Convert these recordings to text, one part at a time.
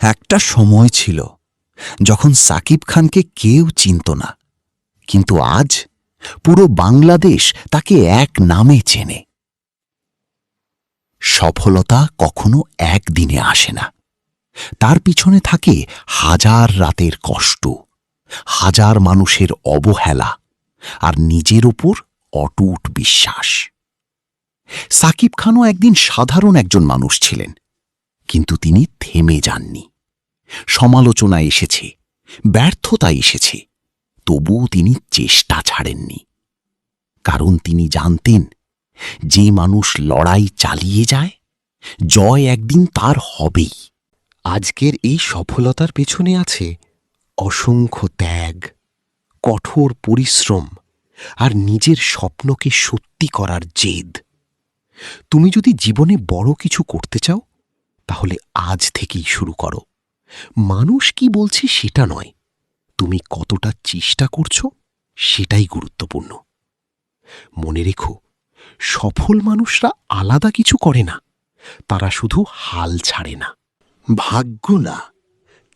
একটা সময় ছিল যখন সাকিব খানকে কেউ চিনত না, কিন্তু আজ পুরো বাংলাদেশ তাকে এক নামে চেনে। সফলতা কখনো একদিনে আসে না, তার পিছনে থাকে হাজার রাতের কষ্ট, হাজার মানুষের অবহেলা আর নিজের ওপর অটুট বিশ্বাস। সাকিব খানও একদিন সাধারণ একজন মানুষ ছিলেন, কিন্তু তিনি থেমে যাননি। সমালোচনা এসেছে, ব্যর্থতা এসেছে, তবুও তিনি চেষ্টা ছাড়েননি। কারণ তিনি জানতেন, যে মানুষ লড়াই চালিয়ে যায়, জয় একদিন তার হবেই। আজকের এই সফলতার পেছনে আছে অসংখ্য ত্যাগ, কঠোর পরিশ্রম আর নিজের স্বপ্নকে সত্যি করার জেদ। তুমি যদি জীবনে বড় কিছু করতে চাও, তাহলে আজ থেকেই শুরু করো। মানুষ কি বলছে সেটা নয়, তুমি কতটা চেষ্টা করছো সেটাই গুরুত্বপূর্ণ। মনে রেখো, সফল মানুষরা আলাদা কিছু করে না, তারা শুধু হাল ছাড়ে না। ভাগ্য না,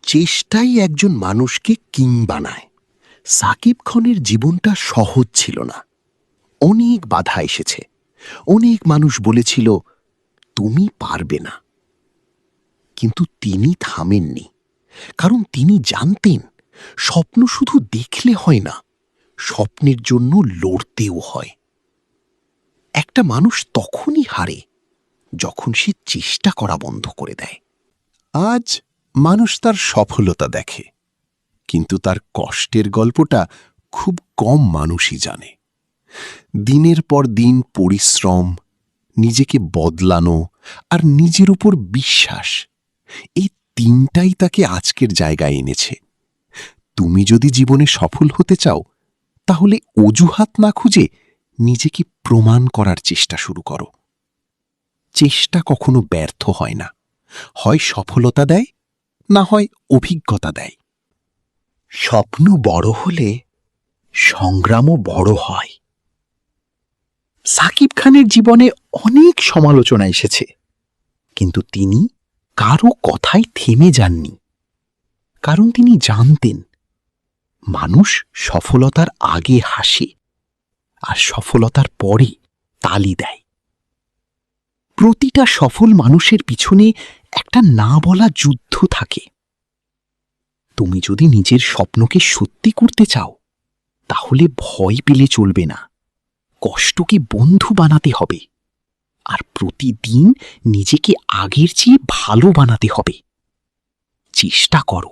চেষ্টাই একজন মানুষকে কিং বানায়। সাকিব খানের জীবনটা সহজ ছিল না, অনেক বাধা এসেছে। অনেক মানুষ বলেছিল তুমি পারবে না, কিন্তু তিনি থামেননি। কারণ তিনি জানতেন, স্বপ্ন শুধু দেখলে হয় না, স্বপ্নের জন্য লড়তেও হয়। একটা মানুষ তখনই হারে যখন সে চেষ্টা করা বন্ধ করে দেয়। আজ মানুষ তার সফলতা দেখে, কিন্তু তার কষ্টের গল্পটা খুব কম মানুষই জানে। দিনের পর দিন পরিশ্রম, নিজেকে বদলানো আর নিজের উপর বিশ্বাস, এই তিনটাই তাকে আজকের জায়গায় এনেছে। তুমি যদি জীবনে সফল হতে চাও, তাহলে অজুহাত না খুঁজে নিজেকে প্রমাণ করার চেষ্টা শুরু করো। চেষ্টা কখনো ব্যর্থ হয় না, হয় সফলতা দেয়, না হয় অভিজ্ঞতা দেয়। স্বপ্ন বড় হলে সংগ্রামও বড় হয়। সাকিব খানের জীবনে অনেক সমালোচনা এসেছে, কিন্তু তিনি কারো কথায় থেমে যাননি। কারণ তিনি জানতেন, মানুষ সফলতার আগে হাসে আর সফলতার পরে তালি দেয়। প্রতিটা সফল মানুষের পিছনে একটা না বলা যুদ্ধ থাকে। তুমি যদি নিজের স্বপ্নকে সত্যি করতে চাও, তাহলে ভয় পেলে চলবে না, কষ্টকে বন্ধু বানাতে হবে, আর প্রতিদিন নিজেকে আগের চেয়ে ভালো বানাতে হবে। চেষ্টা করো,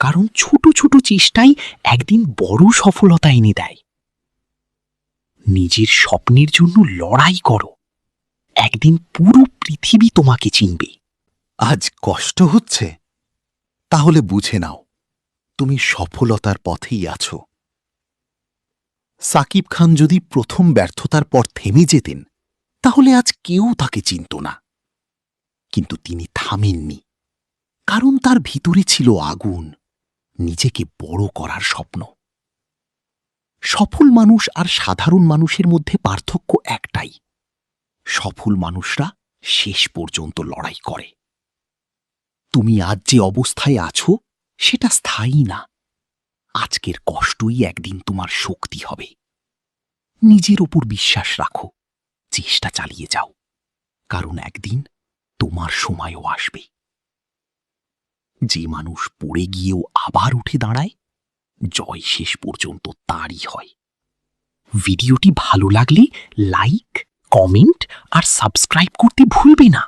কারণ ছোট ছোট চেষ্টাই একদিন বড় সফলতা এনে দেয়। নিজের স্বপ্নের জন্য লড়াই করো, একদিন পুরো পৃথিবী তোমাকে চিনবে। আজ কষ্ট হচ্ছে, তাহলে বুঝে নাও তুমি সফলতার পথেই আছো। সাকিব খান যদি প্রথম ব্যর্থতার পর থেমে যেতেন, তাহলে আজ কেউ তাকে চিনত না। কিন্তু তিনি থামেননি, কারণ তার ভিতরে ছিল আগুন, নিজেকে বড় করার স্বপ্ন। সফল মানুষ আর সাধারণ মানুষের মধ্যে পার্থক্য একটাই, সফল মানুষরা শেষ পর্যন্ত লড়াই করে। তুমি আজ যে অবস্থায় আছো, সেটা স্থায়ী না। আজকের কষ্টই একদিন তোমার শক্তি হবে। নিজের উপর বিশ্বাস রাখো, চেষ্টা চালিয়ে যাও, কারণ একদিন তোমার সময়ও আসবে। যে মানুষ পড়ে গিয়েও আবার উঠে দাঁড়ায়, জয় শেষ পর্যন্ত তারই হয়। ভিডিওটি ভালো লাগলে লাইক, কমেন্ট আর সাবস্ক্রাইব করতে ভুলবে না।